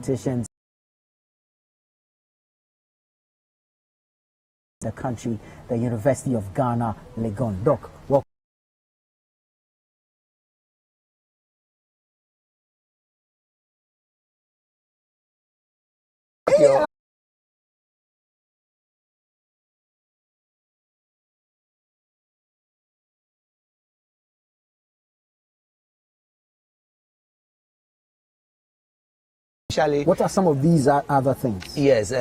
politicians, the country, the University of Ghana, Legon. Doc, welcome. What are some of these other things? Yes,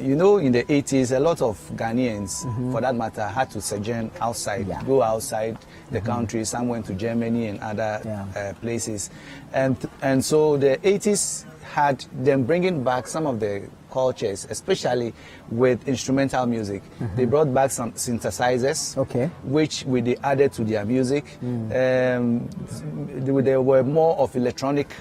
you know, in the 80s, a lot of Ghanaians, for that matter, had to sojourn outside, go outside the country. Some went to Germany and other places. And so the 80s had them bringing back some of the cultures, especially with instrumental music. They brought back some synthesizers, which they added to their music. There were more of electronic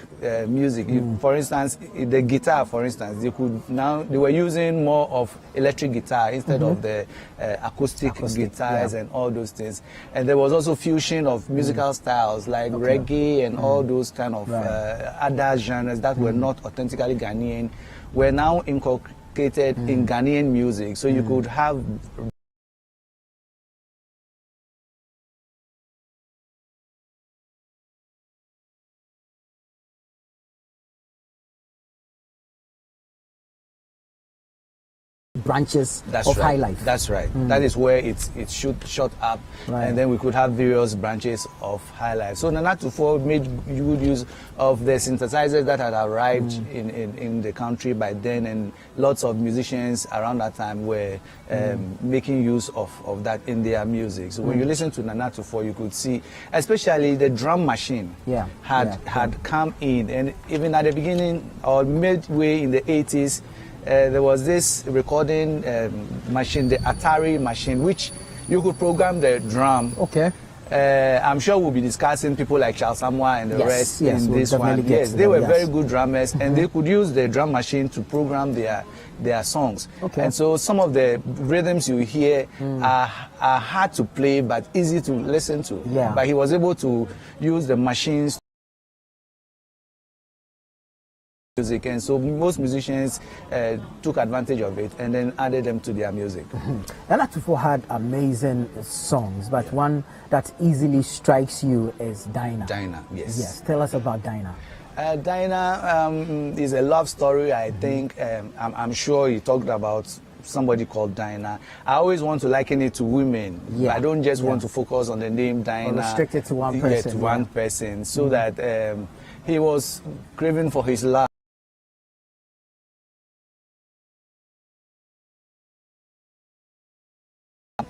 music. For instance, the guitar, for instance, they were using more of electric guitar instead of the acoustic guitars and all those things. And there was also fusion of musical styles like reggae and all those kind of other genres that were not authentically Ghanaian, were now inculcated in Ghanaian music. So you could have branches of high life. That's right. That is where it should shot up, and then we could have various branches of high life. So Nana Tufo made good use of the synthesizers that had arrived in the country by then, and lots of musicians around that time were making use of that in their music. So when you listen to Nana Tufo, you could see, especially the drum machine had come in, and even at the beginning or midway in the 80s, there was this recording machine, the Atari machine, which you could program the drum. I'm sure we'll be discussing people like Charles Samoa and the rest in this one. Yes, they were very good drummers, and they could use the drum machine to program their songs. And so some of the rhythms you hear are hard to play but easy to listen to. But he was able to use the machines music, and so most musicians took advantage of it and then added them to their music. Nana Tufo had amazing songs, but one that easily strikes you is Dinah. Dinah, yes. Yes, tell us about Dinah. Dinah is a love story, I think. I'm sure he talked about somebody called Dinah. I always want to liken it to women. I don't just want to focus on the name Dinah. Or restrict it to one person. To one person, so that he was craving for his love.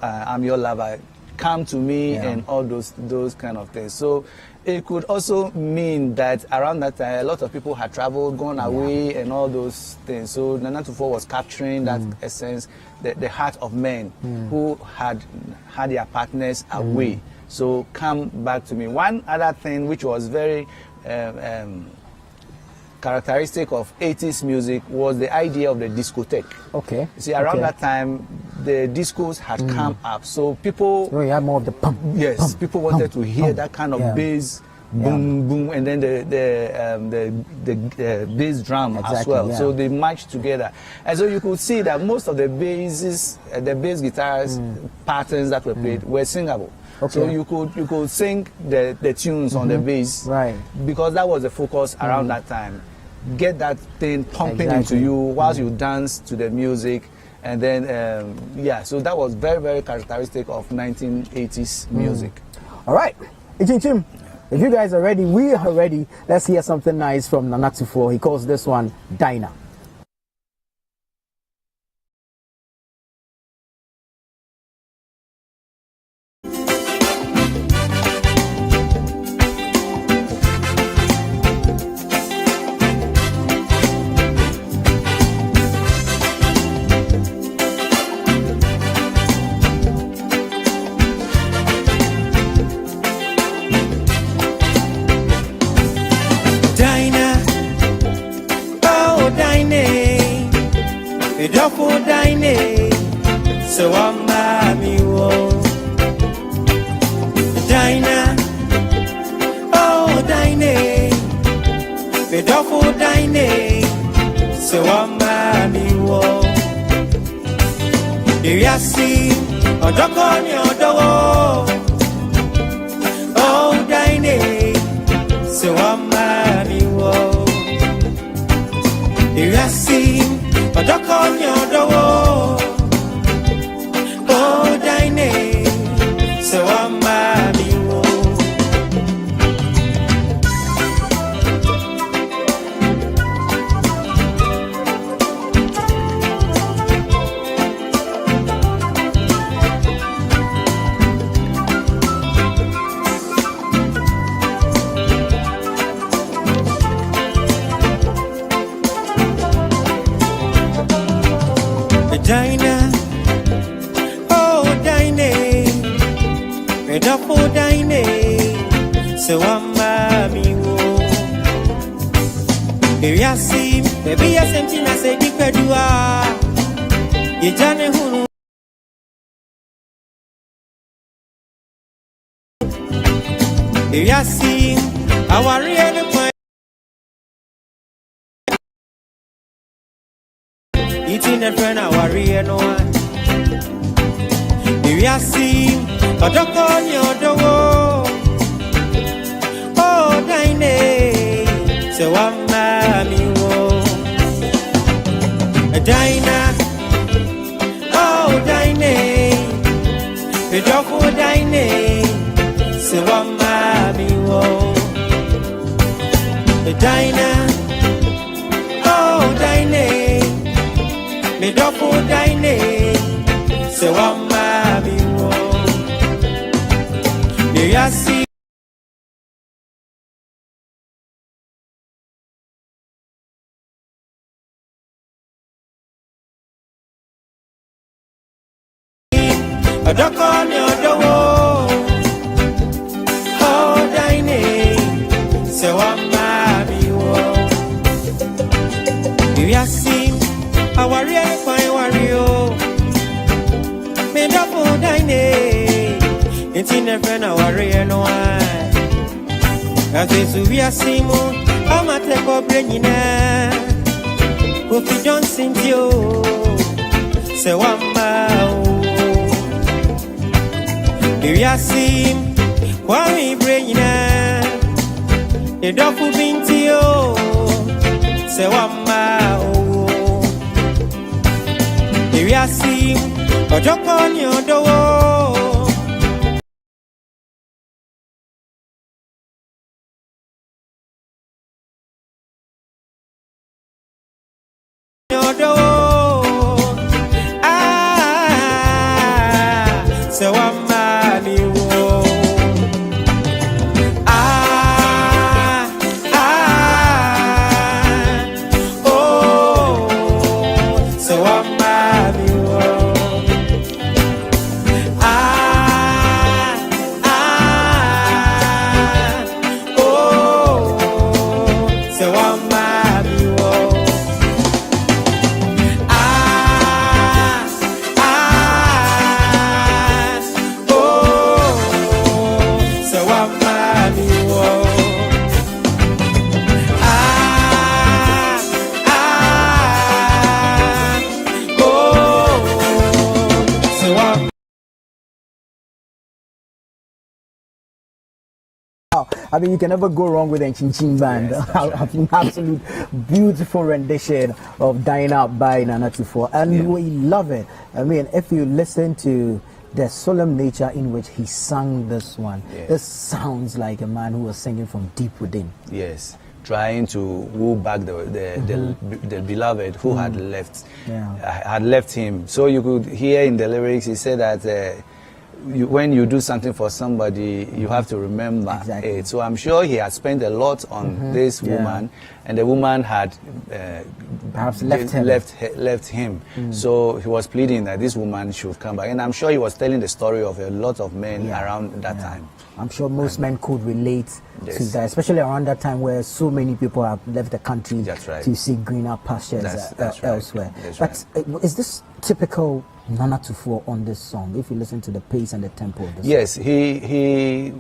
I'm your lover, come to me, and all those kind of things. So it could also mean that around that time a lot of people had traveled, gone away, and all those things. So Nana Tufo was capturing that essence, the heart of men who had their partners away. So come back to me. One other thing which was very characteristic of 80s music was the idea of the discotheque. You see, around that time, the discos had come up, so people. You had more of the pump. Yes, pump, people wanted to hear that kind of bass, boom, boom, and then the bass drum as well. So they matched together, and so you could see that most of the basses, the bass guitars patterns that were played were singable. So you could sing the tunes on the bass, because that was the focus around that time. Get that thing pumping into you whilst you dance to the music, and then so that was very, very characteristic of 1980s music. All right, Ichinchim, if you guys are ready, we are ready. Let's hear something nice from Nana Tufo. He calls this one Dinah. So I'm Mammy Whoa. Dinah, oh Dinah, Pedofo Dinah, so Mami wo. If you see, or duck on your door, oh, Dine, so Mami wo. If you see, or duck on your door, oh, Dine, so Mami wo. Dine, oh Dine, red up for Dine, so Mami wo. Baby I see, baby I something I say di pedua. You jane hunu. Baby I see, our real point. Eating a friend, our real no one. If you see a duck on your door, oh, Dine, so Mami wo. A Dina, oh, Dine, a duck for Dine, so Mami wo. A Dina, oh, Dine. Me double dine, so Mami wo. Do you see? A duck on your door, oh dine, so Mami wo. Do you see? A warrior, fine warrior. Me double dine. It's in a friend, a warrior, no one. As we are Simo, I'm a type of brain. Hope you don't sing you. Say one bow. We are Sim, why we bring the double bean to you. Say one bow. If you see, or duck on your door, your door, so Mami wo. Oh, so Mami wo. I mean, you can never go wrong with a Chin Chin band. Yes, right. An absolute beautiful rendition of Dying Up by Nana 24, and we love it. I mean, if you listen to the solemn nature in which he sang this one, this sounds like a man who was singing from deep within. Yes, trying to woo back the beloved who had left him. So you could hear in the lyrics, he said that when you do something for somebody, you have to remember it. So I'm sure he had spent a lot on this woman, and the woman had perhaps left him. So he was pleading that this woman should come back, and I'm sure he was telling the story of a lot of men around that time. I'm sure most men could relate to that, especially around that time where so many people have left the country to seek greener pastures elsewhere. That's but is this typical Nana Tufo on this song, if you listen to the pace and the tempo of the song? Yes, he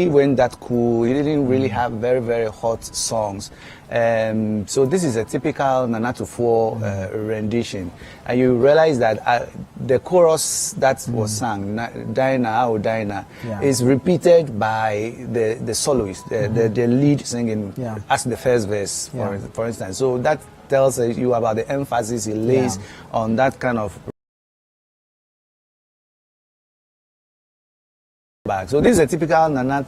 went that cool. He didn't really have very, very hot songs. So this is a typical Nana Tufo rendition. And you realize that the chorus that was sung, Dinah, oh Dinah, is repeated by the soloist, the lead singing as the first verse, for instance. So that tells you about the emphasis he lays on that kind of back. So this is a typical Nana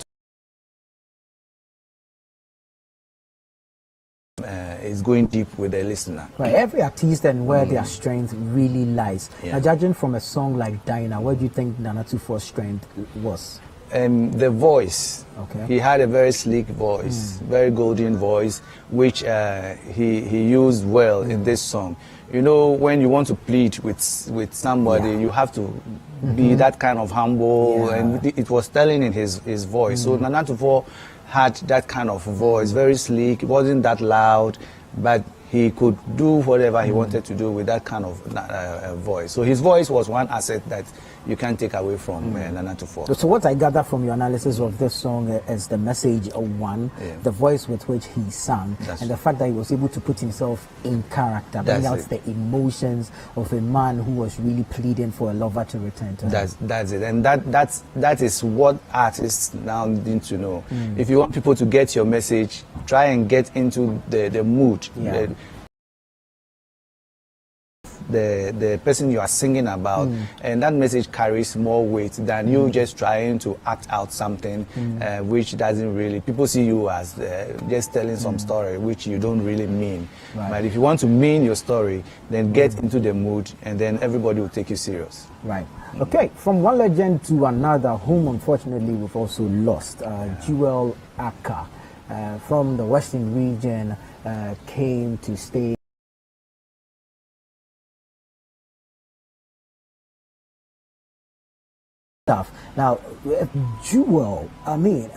is going deep with the listener. Right. Every artist and where their strength really lies. Now, judging from a song like Dinah, where do you think Nana Tufo's strength was? The voice. Okay. He had a very sleek voice, very golden voice, which he used well in this song. You know, when you want to plead with somebody, you have to be that kind of humble, and it was telling in his voice. So Nana Tufo had that kind of voice, very sleek. It wasn't that loud, but he could do whatever he wanted to do with that kind of voice. So his voice was one asset that you can't take away from Nana Tufo. So what I gather from your analysis of this song is the message of one, the voice with which he sang, and the fact that he was able to put himself in character, bring out the emotions of a man who was really pleading for a lover to return to him. That's it, and that is what artists now need to know. If you want people to get your message, try and get into the mood. The person you are singing about, and that message carries more weight than you just trying to act out something which doesn't really, people see you as just telling some story which you don't really mean. But if you want to mean your story, then get into the mood, and then everybody will take you serious. Right. Okay, from one legend to another, whom unfortunately we've also lost, Jewel Akan from the Western region came to stay. Now, Jewel, I mean,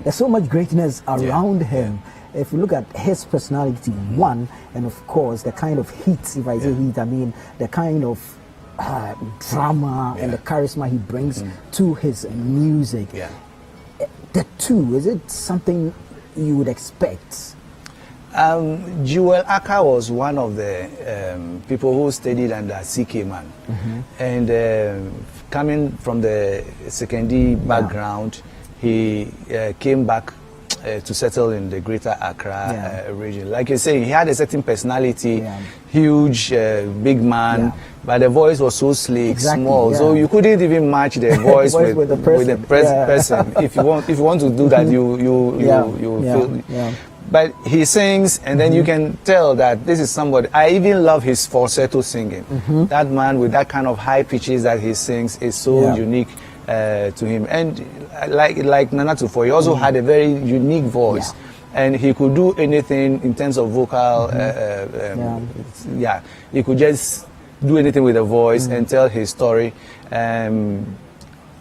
there's so much greatness around him. If you look at his personality, one, and of course the kind of heat, if I say heat, I mean the kind of drama and the charisma he brings to his music. The two, is it something you would expect? Jewel Akan was one of the people who studied under CK Man, and coming from the secondary background, he came back to settle in the greater Accra region. Like you say, he had a certain personality, huge, big man, but the voice was so sleek, small, so you couldn't even match the voice with the person. If you want to do that, you feel. But he sings, and then you can tell that this is somebody. I even love his falsetto singing. That man with that kind of high pitches that he sings is so unique to him. And like Nana Tufo, he also had a very unique voice, and he could do anything in terms of vocal. He could just do anything with a voice and tell his story.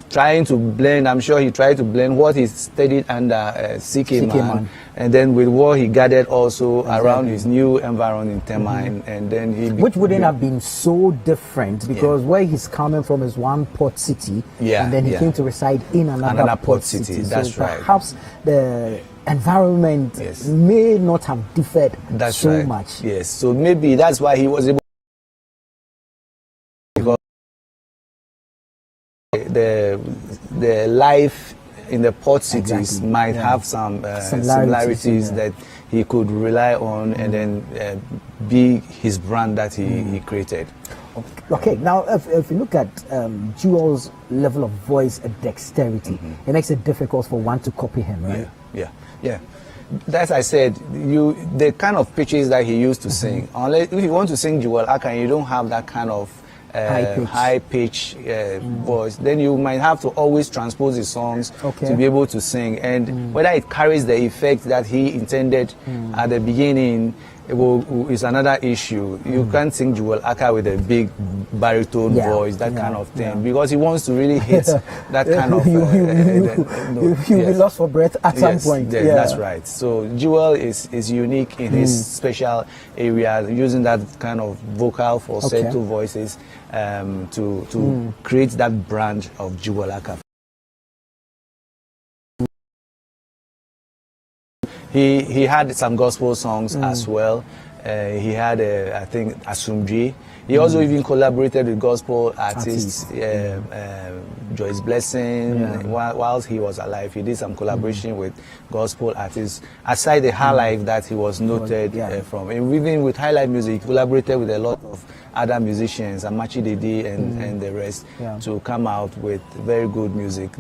Trying to blend, I'm sure he tried to blend what he studied under CK Man, and then with what he gathered also around his new environment in Tema, and then he... Which wouldn't have been so different, because where he's coming from is one port city, and then he came to reside in another port city. That's so right. Perhaps the environment may not have differed so much. Yes, so maybe that's why he was able, because the life in the port cities might have some similarities that he could rely on, and then be his brand that he created. Okay, now if you look at Jewel's level of voice and dexterity, it makes it difficult for one to copy him, right? Yeah. As I said, the kind of pitches that he used to sing, unless if you want to sing Jewel Akan, you don't have that kind of high pitch voice, then you might have to always transpose his songs to be able to sing, and whether it carries the effect that he intended at the beginning, is another issue. You can't sing Jewel Aka with a big baritone voice, that kind of thing, because he wants to really hit that kind of. You'll be lost for breath at some point. That's right. So Jewel is unique in his special area, using that kind of vocal falsetto voices to create that brand of Jewel Aka. He had some gospel songs as well. He had, I think, Asumdri. He also even collaborated with gospel artists, Joyce Blessing. Whilst he was alive, he did some collaboration with gospel artists. Aside the High Life that he was noted from, and even with High Life music, he collaborated with a lot of other musicians, Amachi Dede and the rest, to come out with very good music.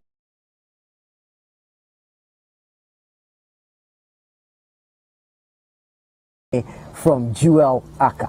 From Jewel Aka.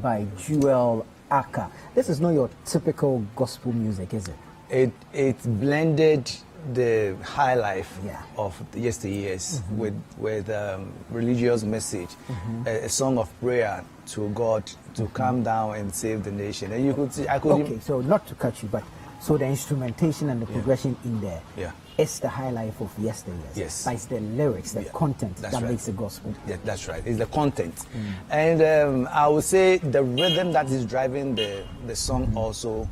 By Jewel Aka. This is not your typical gospel music, is it? It's blended the high life Yeah. of yesteryears with religious message, a song of prayer to God to come down and save the nation. And you could see, I could. Okay, so not to cut you, but so the instrumentation and the progression in there. Yeah. It's the high life of yesteryears. Yes. But it's the lyrics, the content That's that right. makes the gospel. Yeah, that's right. It's the content. And I would say the rhythm that is driving the song also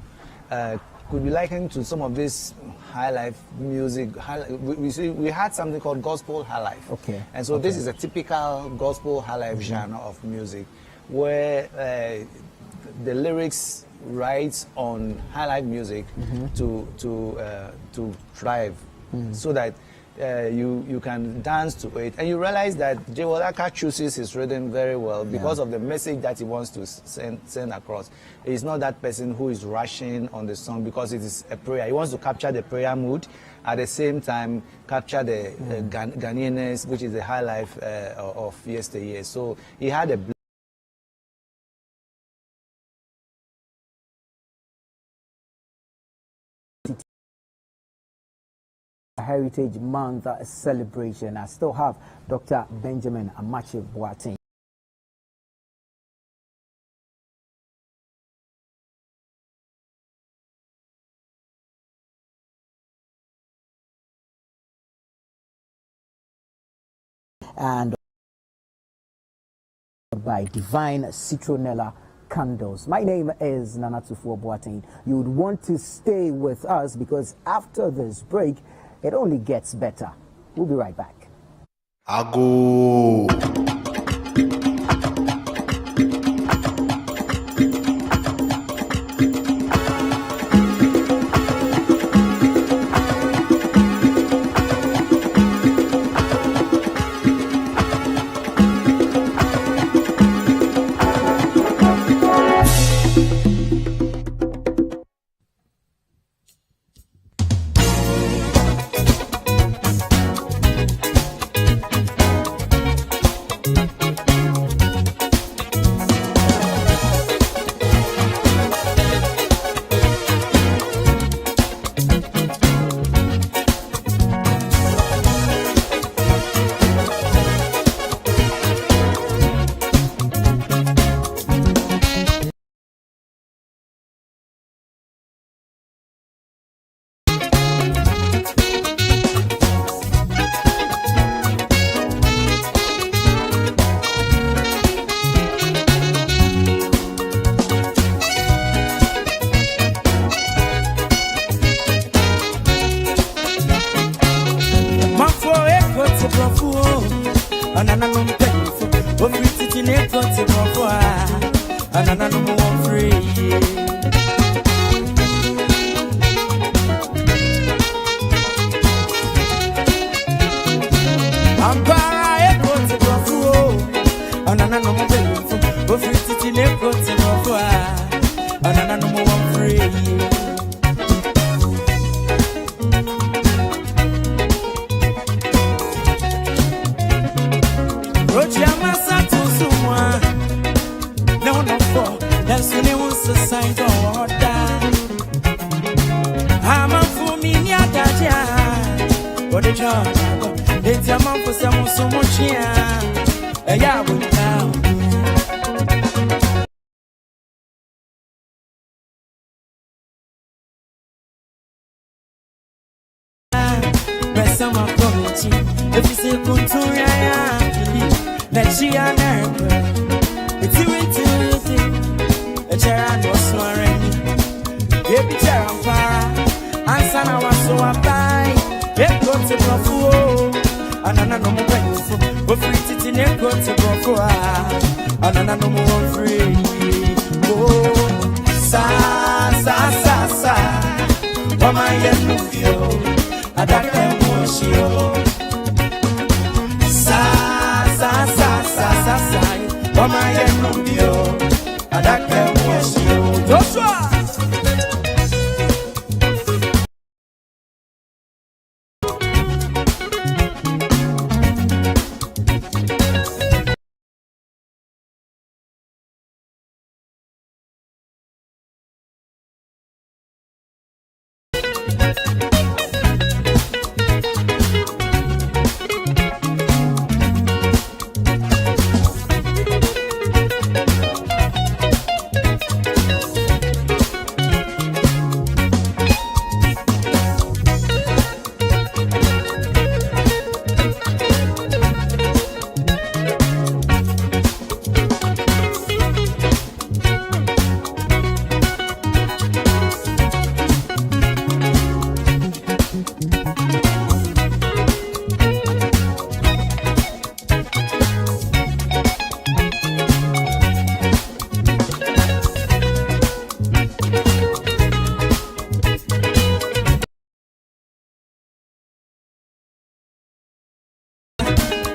could be likened to some of this high life music. We had something called gospel high life. Okay. And so this is a typical gospel high life genre of music where the lyrics rides on high life music to thrive, so that you can dance to it, and you realize that Akan chooses his rhythm very well because of the message that he wants to send across. He's not that person who is rushing on the song because it is a prayer. He wants to capture the prayer mood, at the same time capture the Ghanaianness, which is the high life of yesteryear. So he had a Heritage Month celebration. I still have Dr. Benjamin Amache Boateng. And by Divine Citronella Candles. My name is Nanatufo Boateng. You would want to stay with us because after this break, it only gets better. We'll be right back. Ago.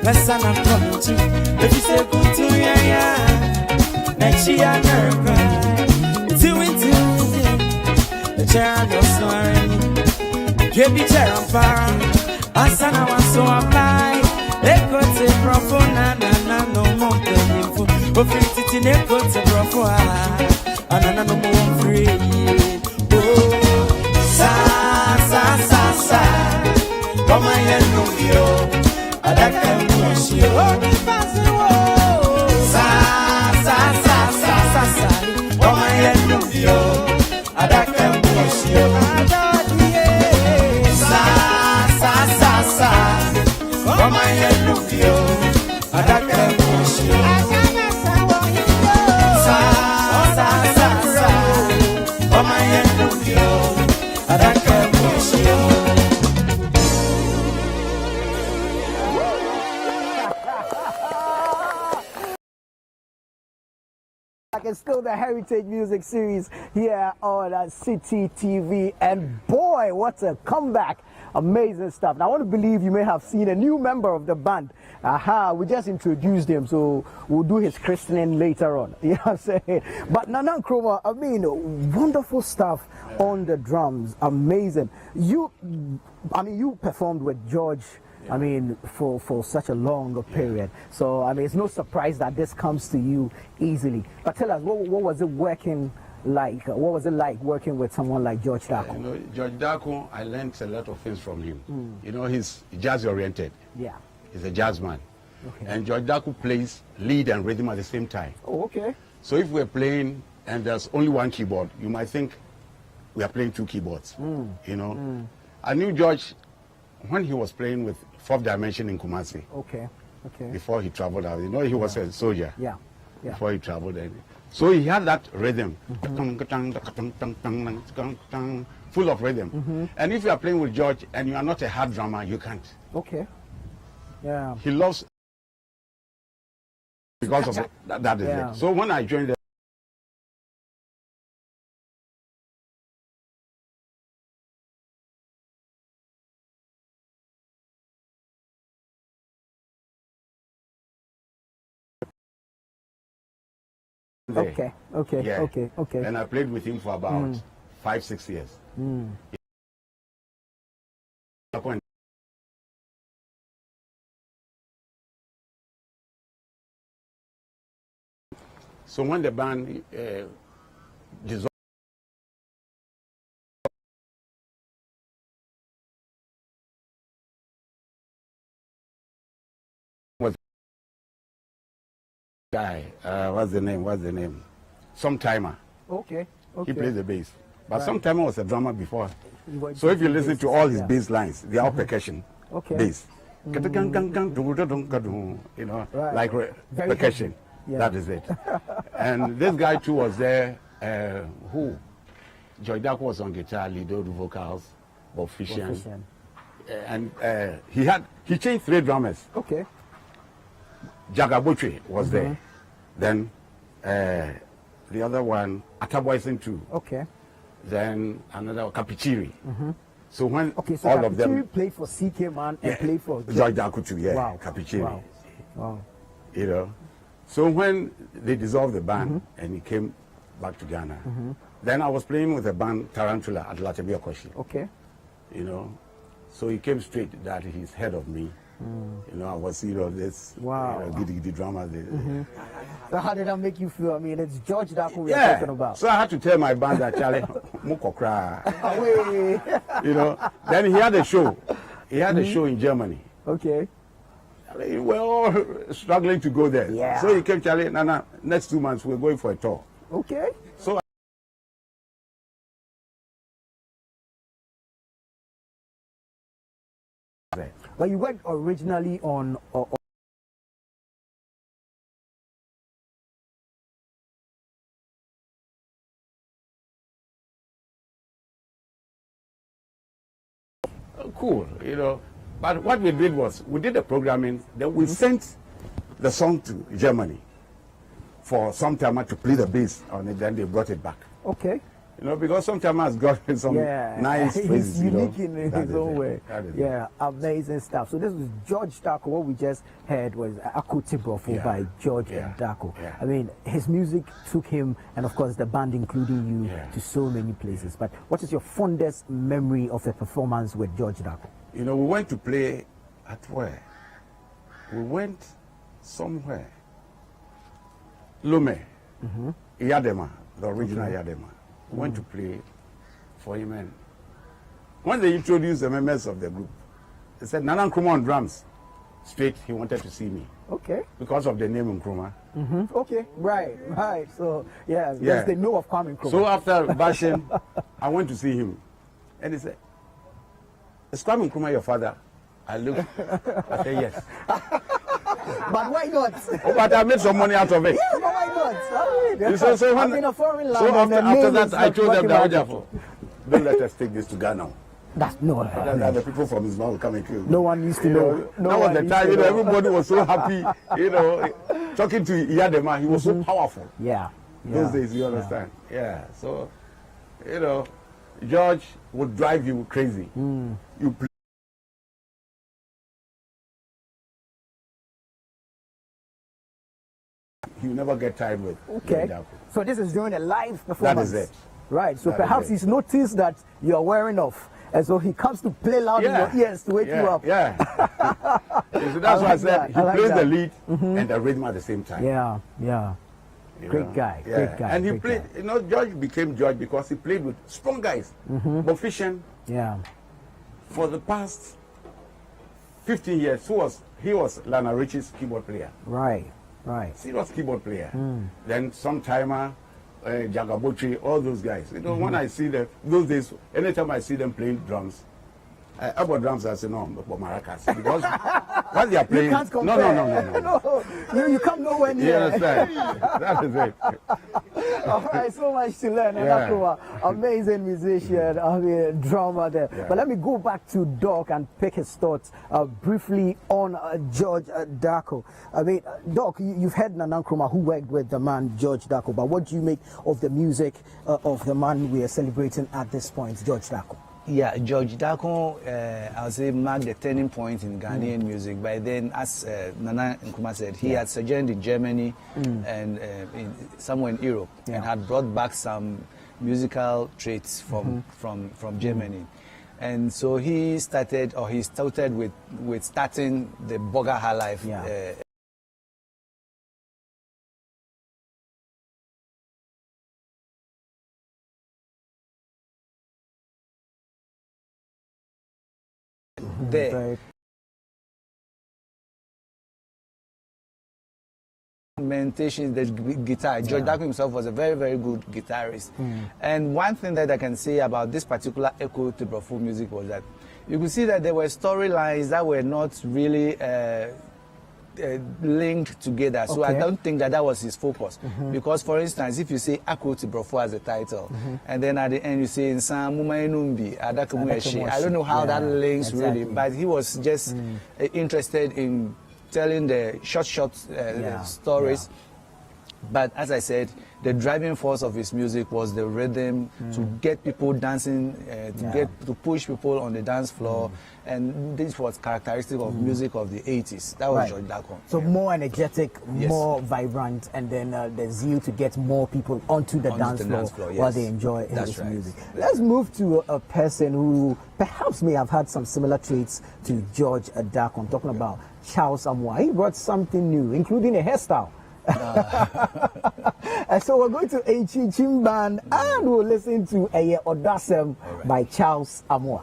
Listen, I'm coming to. If you say good to ya, next year I never cry. Two, the child was snoring. You be terrified. Asana was so applied. They got a profo, na no more painful. But 50 they got a profo, and no more free. Oh, sa. Come on, you know, I can't push you. Sa. Come on, you know, I can't push you. Sa. Come on, you know, I can't push you. Sa. Come on, you know, I can't push you. It's still the Heritage Music Series here on City TV, and boy, what a comeback. Amazing stuff. Now, I want to believe you may have seen a new member of the band. We just introduced him, so we'll do his christening later on. You know what I'm saying? But Nana Nkrumah, I mean, wonderful stuff on the drums. Amazing. You performed with George, I mean, for such a long period. So, I mean, it's no surprise that this comes to you easily. But tell us, what was it working like? What was it like working with someone like George Dako? You know, George Dako, I learned a lot of things from him. You know, he's jazz-oriented. Yeah. He's a jazz man. Okay. And George Dako plays lead and rhythm at the same time. Oh, okay. So if we're playing and there's only one keyboard, you might think we are playing two keyboards. You know, I knew George when he was playing with Fourth Dimension in Kumasi. Okay. Before he traveled out. You know, he was a soldier. Yeah. Before he traveled. So he had that rhythm, full of rhythm. And if you are playing with George and you are not a hard drummer, you can't. Okay. Yeah. He loves because of that is Yeah. it. So when I joined Okay. Yeah. Okay. And I played with him for about 5-6 years. So when the band dissolved, was guy, what's the name? Sometimer. Okay. He plays the bass. But Sometimer was a drummer before. Was So if you listen to all his yeah. bass lines, they are all percussion. Okay. Bass. You know, Right. like Very percussion. Yeah. That is it. And this guy too was there. Who? Joy Dako was on guitar, lead vocals, Bob Fisher. And he changed 3 drummers. Okay. Jagaboche was there. Then the other one, Ataboyson too. Okay. Then another Kapichiri. So when So all of them played for CK Man and played for Joy Dako too, yeah, Wow. Kapichiri. Wow. You know. So when they dissolved the band and he came back to Ghana, then I was playing with the band Tarantula at Latebia Koshi. Okay. You know. So he came straight that he's head of me. You know, I was, this giddy drama. So how did that make you feel? I mean, it's George Dako we're Yeah. talking about. So I had to tell my band that Charlie, Muko cry. Away. You know. Then he had a show. He had a show in Germany. Okay. We were all struggling to go there. Yeah. So he came, Charlie, Nana, next 2 months we're going for a tour. Okay. So But you went originally on cool, you know. But what we did was, we did the programming, then we sent the song to Germany for some time to play the bass on it, then they brought it back. Okay. You know, because some time has got some nice phrases, He's unique you know. in his own way. Yeah, amazing stuff. So this was George Darko. What we just heard was Aku Tibrofo by George Darko. Yeah. I mean, his music took him, and of course the band, including you, to so many places. But what is your fondest memory of a performance with George Darko? You know, we went to play at where? We went somewhere. Lume, Yadema, the original Yadema. We went to play for him, and when they introduced the members of the group, they said Nana Nkrumah on drums. Straight, he wanted to see me. Okay. Because of the name Nkrumah. Okay, right. So, yes, they know of Kwame Nkrumah. So after bashing, I went to see him, and he said, "Is Kwame Nkrumah your father?" I looked, I said, "Yes." But why not? Oh, but I made some money out of it. Yeah, but why not? So I'm in a foreign land. So after that, I told them that, magical. don't let us take this to Ghana. That's no. That the people from his mouth will come and kill. No one used to know. That was the time, you know, everybody was so happy, you know, talking to Iyadema, he was so powerful. Yeah. Those days, you understand? Yeah. So, you know, George would drive you crazy. You play. You never get tired with. Okay. So this is during a live performance. That is it. Right. So perhaps he's noticed that you are wearing off, and so he comes to play loud in your ears to wake you up. Yeah. So that's why I said he plays the lead and the rhythm at the same time. Yeah. Great guy. And he played. You know, George became George because he played with strong guys. Bofishan. Yeah. For the past 15 years, he was Lana Richie's keyboard player. Right. Serious keyboard player. Then Sometimer, Jagabotri, all those guys. You know, when I see them, those days, anytime I see them playing drums, about drums, I say, no, but maracas. Because what they are playing, you can't compare. No, you come nowhere near. You understand? That is it. All right, so much to learn. Amazing musician, drummer there. But let me go back to Doc and pick his thoughts briefly on George Darko. I mean, Doc, you've heard Nana Nkrumah, who worked with the man George Darko, but what do you make of the music of the man we are celebrating at this point, George Darko? Yeah, George Darko, I would say, marked the turning point in Ghanaian music. By then, as Nana Nkrumah said, he had sojourned in Germany and somewhere in Europe and had brought back some musical traits from Germany. And so he started with starting the Boga High Life. There. Meditation, the guitar. George Darko himself was a very, very good guitarist. And one thing that I can say about this particular Echo Tibrofo music was that you could see that there were storylines that were not really linked together. So I don't think that was his focus. Because, for instance, if you say Aku Tibrofo as a title, and then at the end you say Nsa Muma Enumbi, Adakumweshi, I don't know how that links really, but he was just interested in telling the short stories. But as I said, the driving force of his music was the rhythm, to get people dancing, to push people on the dance floor, and this was characteristic of music of the 80s. That was George Darko. So more energetic, more vibrant, and then the zeal to get more people onto the dance floor while they enjoy his music. Let's move to a person who perhaps may have had some similar traits to George Darko. I'm talking about Charles Amoah. He brought something new, including a hairstyle. So we're going to Echi Chimban and we'll listen to Eye Odasem by Charles Amoah.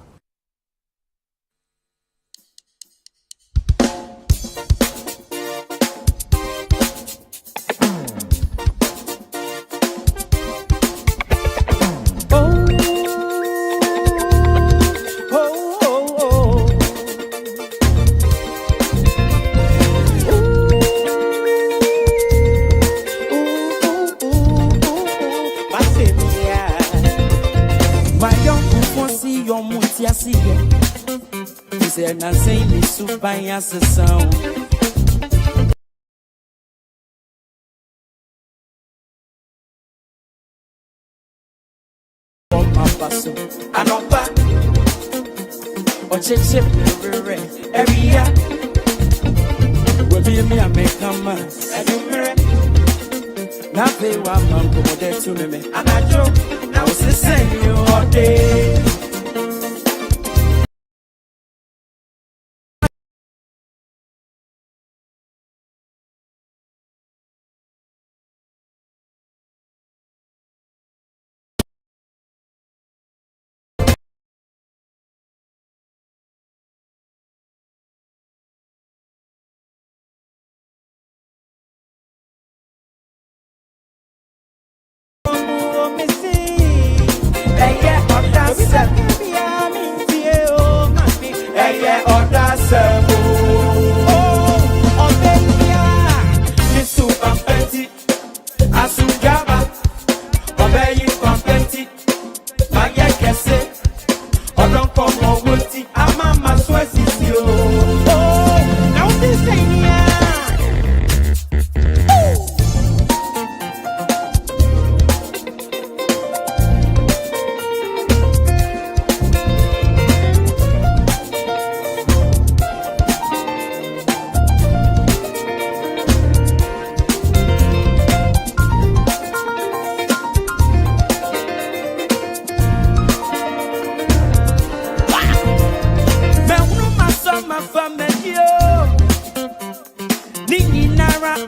and I say me soup by as a sound. Anopa, or chip every year. Will be me a make a man, and you marry. Now pay 1 month over there to me, and I joke. Now it's the same you all day.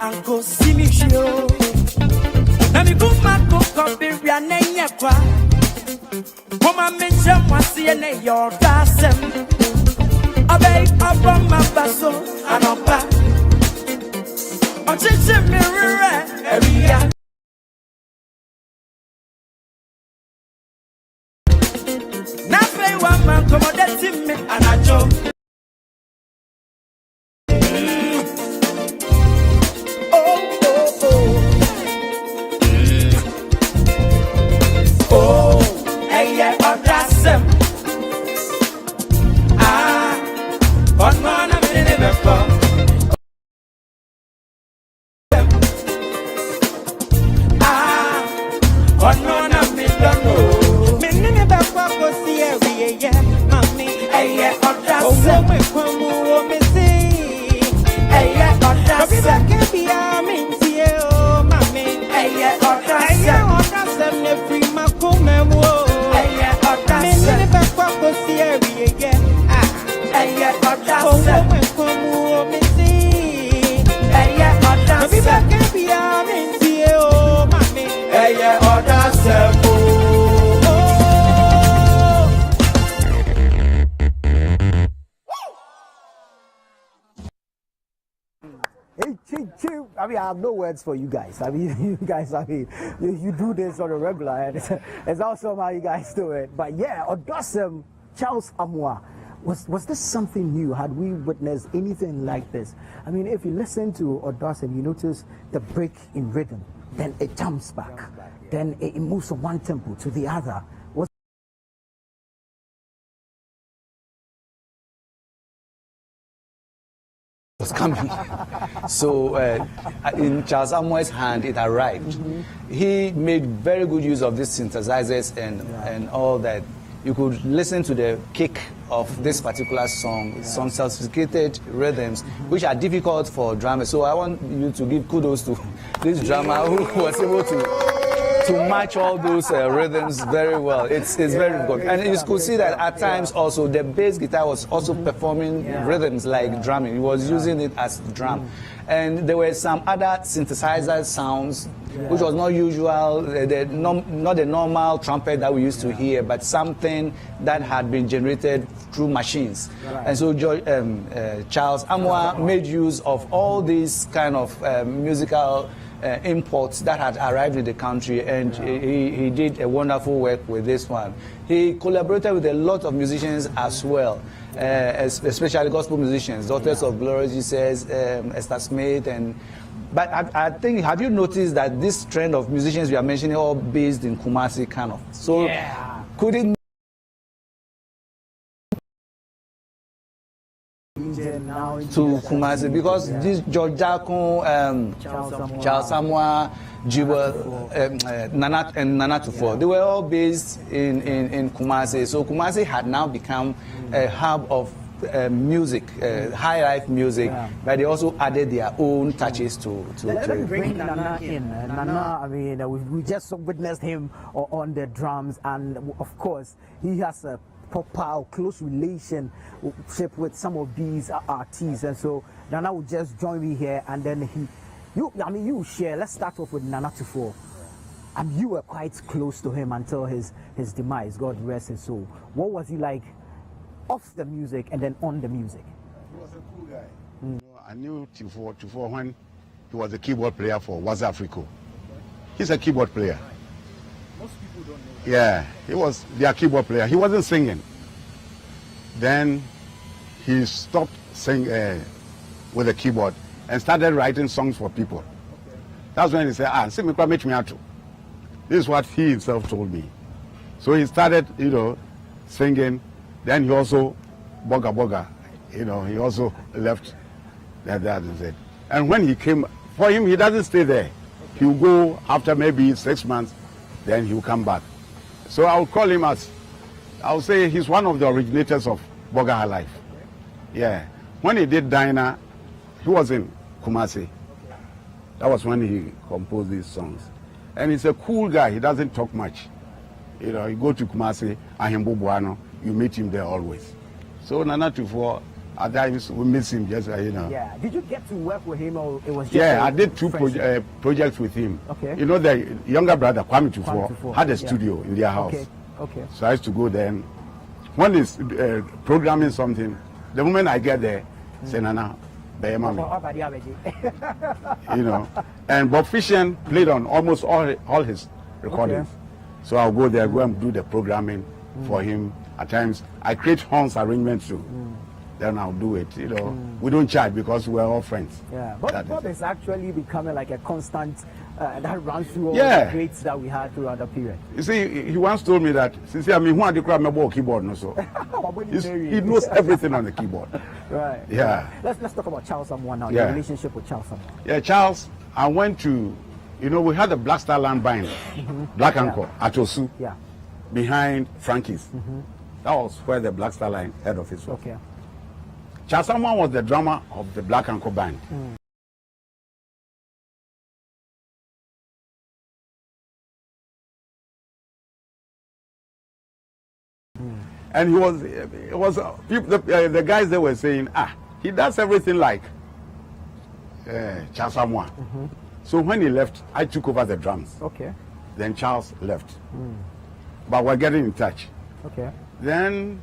Uncle Simishio. Now me go back to Copperia Nanyaqua. Woman mention what's in your dasem. Obey upon my basso and on back. On Chichim Mirror, every year. Now play 1 man, come on, that's him, and I joke. I mean, I have no words for you guys. I mean, you guys, I mean, you do this on a regular, and it's awesome how you guys do it. But yeah, Odosem, Charles Amoah, was this something new? Had we witnessed anything like this? I mean, if you listen to Odosem, you notice the break in rhythm, then it jumps back, then it moves from one tempo to the other. Was coming. So in Charles Amoah's hand, it arrived. He made very good use of these synthesizers and all that. You could listen to the kick of this particular song, some sophisticated rhythms, which are difficult for drummers. So I want you to give kudos to this drummer who was able to match all those rhythms very well. It's very good. And you could see that at times also the bass guitar was also performing rhythms like drumming. He was using it as drum. And there were some other synthesizer sounds, which was not usual, not the normal trumpet that we used to hear, but something that had been generated through machines. And so Charles Amoah made use of all these kind of musical imports that had arrived in the country, and he did a wonderful work with this one. He collaborated with a lot of musicians as well, especially gospel musicians, Daughters of Glory Jesus, Esther Smith, but I think, have you noticed that this trend of musicians we are mentioning all based in Kumasi kind of? So could it now to Kumasi because this George Dakun, Charles Samoa, Jiwa, Nana and Nana Tufo, they were all based in Kumasi. So Kumasi had now become a hub of music, high life music, but they also added their own touches to Let me bring Nana in. Nana, I mean, we just witnessed him on the drums, and of course, he has a proper close relationship with some of these artists, and so Nana will just join me here, and then you share. Let's start off with Nana Tufo. And you were quite close to him until his demise. God rest his soul. What was he like off the music and then on the music? He was a cool guy. You know, I knew Tufo when he was a keyboard player for Was Africa. He's a keyboard player. Most people don't know. Yeah, he was their keyboard player. He wasn't singing. Then he stopped singing with the keyboard and started writing songs for people. Okay. That's when he said, see me meet me out. This is what he himself told me. So he started, singing. Then he also boga, he also left that is it. And when he came, for him, he doesn't stay there. He'll go after maybe 6 months, then he'll come back. So I'll call him I'll say he's one of the originators of Boga High Life. Yeah. When he did Dinah, he was in Kumasi. That was when he composed these songs. And he's a cool guy. He doesn't talk much. You go to Kumasi, Ahimbo Buano, you meet him there always. So Nana Tufo, at times we miss him just, Yeah. Did you get to work with him, or it was just? Yeah, I did two projects with him. Okay. The younger brother, Kwame Tufo, had a studio in their house. Okay. So I used to go there. And when he's programming something, the moment I get there, say, Nana, and Bob Fisher played on almost all his recordings. Okay. So I'll go there, go and do the programming for him. At times, I create horns arrangements too. Then I'll do it. We don't charge because we're all friends. Yeah, but Bob is actually becoming like a constant that runs through all the greats that we had throughout the period. You see, he once told me that, since who had to grab my keyboard, no, so he knows everything on the keyboard. Right. Yeah. Let's talk about Charles Samoa now. Your relationship with Charles Samoa. Yeah, Charles. I went to, we had the Black Star Land Band, Black Anchor at Osu. Yeah. Behind Frankie's. That was where the Black Star Line head office was. Okay. Charles Samoa was the drummer of the Black Anchor Band. And the guys they were saying, he does everything like Charles Samoa. So when he left, I took over the drums. Okay. Then Charles left. But we're getting in touch. Okay. Then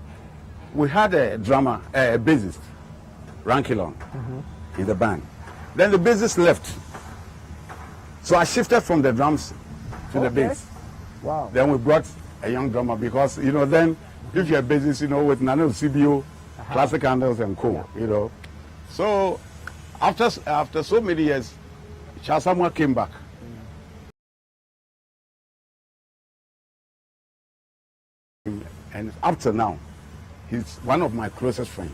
we had a drummer, a bassist, Rankilon, in the band. Then the bassist left. So I shifted from the drums to the bass. Wow. Then we brought a young drummer because, then if you're a bassist, with Nano CBO, classic handles and co, So after so many years, Charles Samoa came back. And up to now, he's one of my closest friends.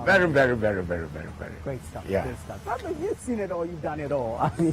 Very, very, very, very, very, very. Great stuff. Yeah. Great stuff. I mean, you've seen it all. You've done it all. I mean,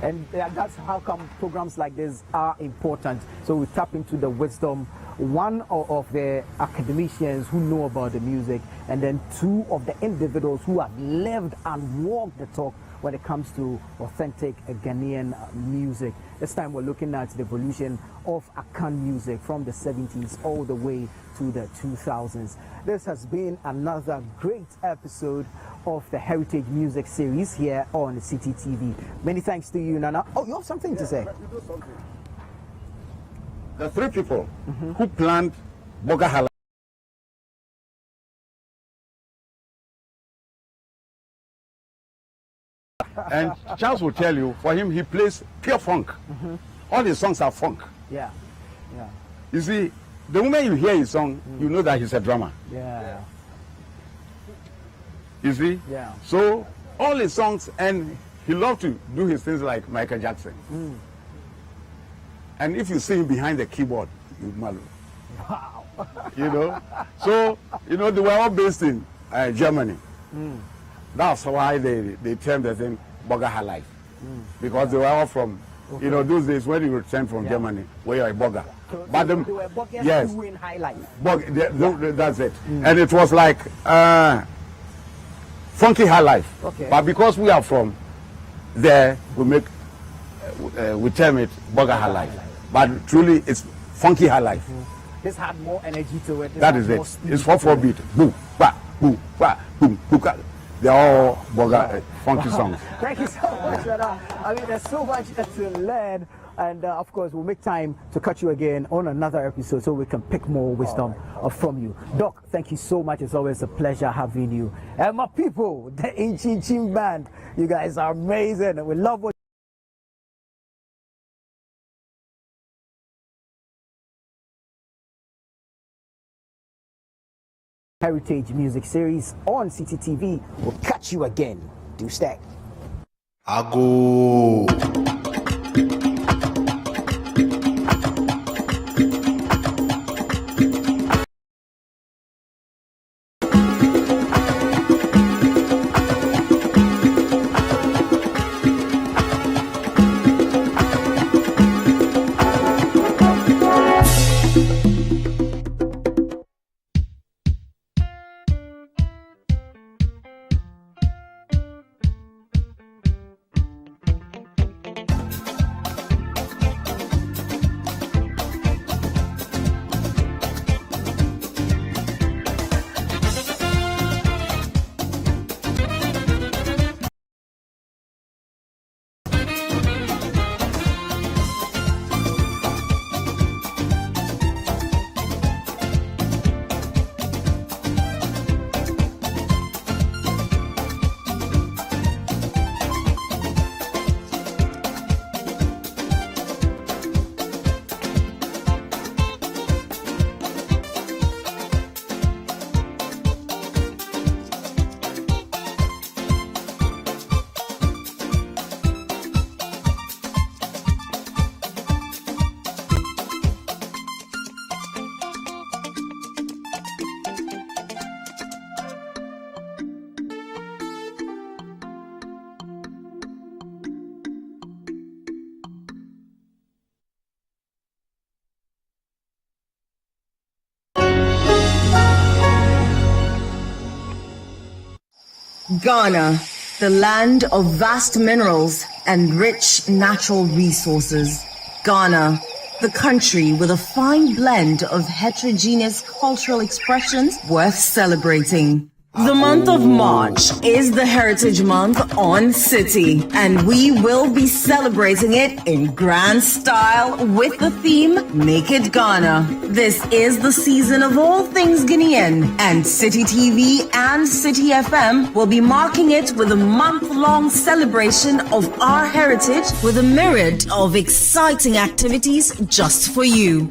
and that's how come programs like this are important. So we tap into the wisdom, one of the academicians who know about the music, and then two of the individuals who have lived and walked the talk when it comes to authentic Ghanaian music. This time we're looking at the evolution of Akan music from the 70s all the way to the 2000s. This has been another great episode of the Heritage Music Series here on CTTV. Many thanks to you, Nana. Oh, you have something to say? The three people who planned Boga High Life. And Charles will tell you, for him, he plays pure funk. All his songs are funk. Yeah. You see, the moment you hear his song, you know that he's a drummer. Yeah. You see? Yeah. So, all his songs, and he loved to do his things like Michael Jackson. And if you see him behind the keyboard, you malu. Wow. So You know, they were all based in Germany. That's why they termed the thing Burger High Life. Because they were all from, you know, those days when you returned from Germany, where you're a burger. So But they were burgers yes, doing high life. that's it. And it was like funky high life. Okay. But because we are from there, we term it Burger High Life. But truly, it's funky high life. This had more energy to it. That is it. It's 4/4 beat. Boom, ba, boom, ba, boom, boom. They're all burger funky songs. Thank you so much for that. I mean, there's so much to learn. And of course, we'll make time to catch you again on another episode so we can pick more wisdom from you. Doc, thank you so much. It's always a pleasure having you. And my people, the Inchin Band, you guys are amazing. We love what Heritage Music Series on CTTV. We'll catch you again. Do stay. Ago. Ghana, the land of vast minerals and rich natural resources. Ghana, the country with a fine blend of heterogeneous cultural expressions worth celebrating. The month of March is the Heritage Month on City, and we will be celebrating it in grand style with the theme Make It Ghana. This is the season of all things Guinean, and City TV and City FM will be marking it with a month-long celebration of our heritage with a myriad of exciting activities just for you.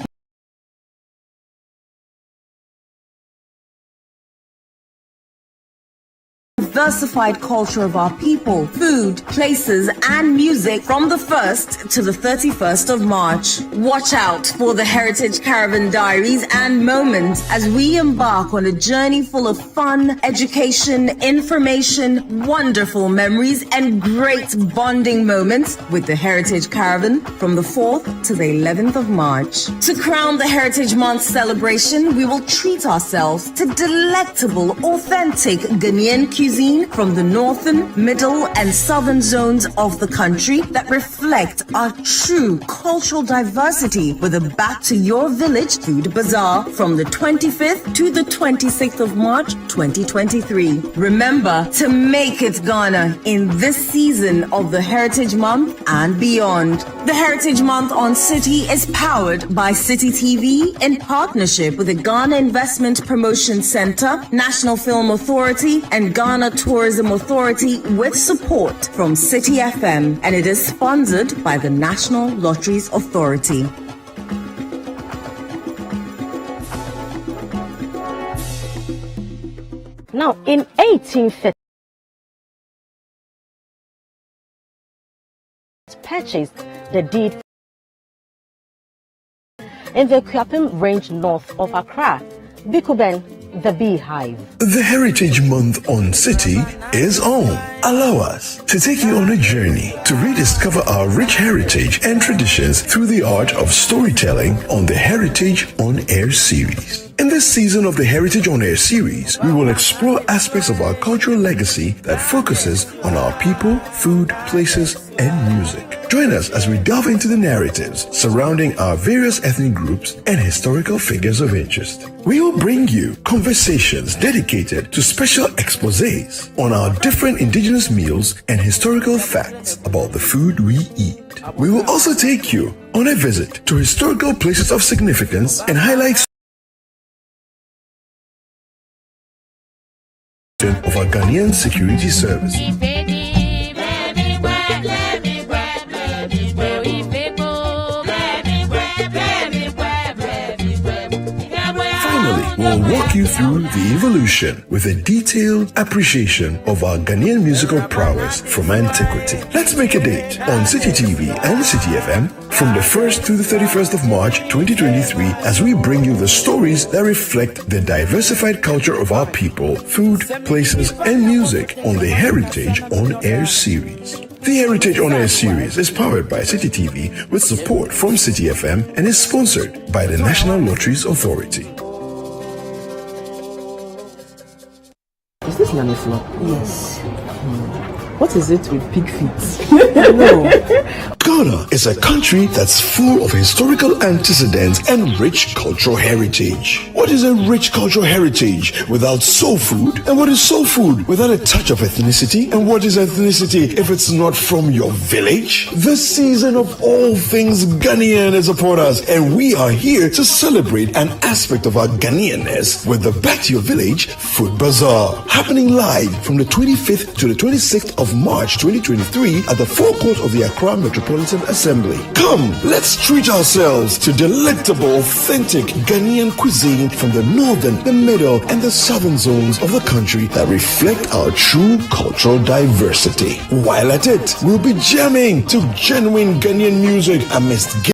Diversified culture of our people, food, places, and music from the 1st to the 31st of March. Watch out for the Heritage Caravan Diaries and Moments as we embark on a journey full of fun, education, information, wonderful memories, and great bonding moments with the Heritage Caravan from the 4th to the 11th of March. To crown the Heritage Month celebration, we will treat ourselves to delectable, authentic Ghanaian cuisine from the northern, middle, and southern zones of the country that reflect our true cultural diversity with a Back to Your Village food bazaar from the 25th to the 26th of March 2023. Remember to make it Ghana in this season of the Heritage Month and beyond. The Heritage Month on City is powered by City TV in partnership with the Ghana Investment Promotion Center, National Film Authority, and Ghana Tourism Authority with support from City FM, and it is sponsored by the National Lotteries Authority. Now, in 1850, purchased the deed in the Kuapim range north of Accra. Bikuben the beehive. The Heritage Month on City is on. Allow us to take you on a journey to rediscover our rich heritage and traditions through the art of storytelling on the Heritage On Air series. In this season of the Heritage On Air series, we will explore aspects of our cultural legacy that focuses on our people, food, places, and music. Join us as we delve into the narratives surrounding our various ethnic groups and historical figures of interest. We will bring you conversations dedicated to special exposés on our different indigenous meals and historical facts about the food we eat. We will also take you on a visit to historical places of significance and highlight of our Ghanaian security service. We'll walk you through the evolution with a detailed appreciation of our Ghanaian musical prowess from antiquity. Let's make a date on City TV and City FM from the 1st to the 31st of March 2023 as we bring you the stories that reflect the diversified culture of our people, food, places, and music on the Heritage On Air series. The Heritage On Air series is powered by City TV with support from City FM and is sponsored by the National Lotteries Authority. Is this Nani Flop? Yes. What is it with pig feet? No. Ghana is a country that's full of historical antecedents and rich cultural heritage. What is a rich cultural heritage without soul food? And what is soul food without a touch of ethnicity? And what is ethnicity if it's not from your village? The season of all things Ghanaian is upon us, and we are here to celebrate an aspect of our Ghanaianness with the Back to Your Village Food Bazaar, happening live from the 25th to the 26th of March 2023 at the forecourt of the Accra Metropolitan Assembly. Come, let's treat ourselves to delectable, authentic Ghanaian cuisine from the northern, the middle, and the southern zones of the country that reflect our true cultural diversity. While at it, we'll be jamming to genuine Ghanaian music amidst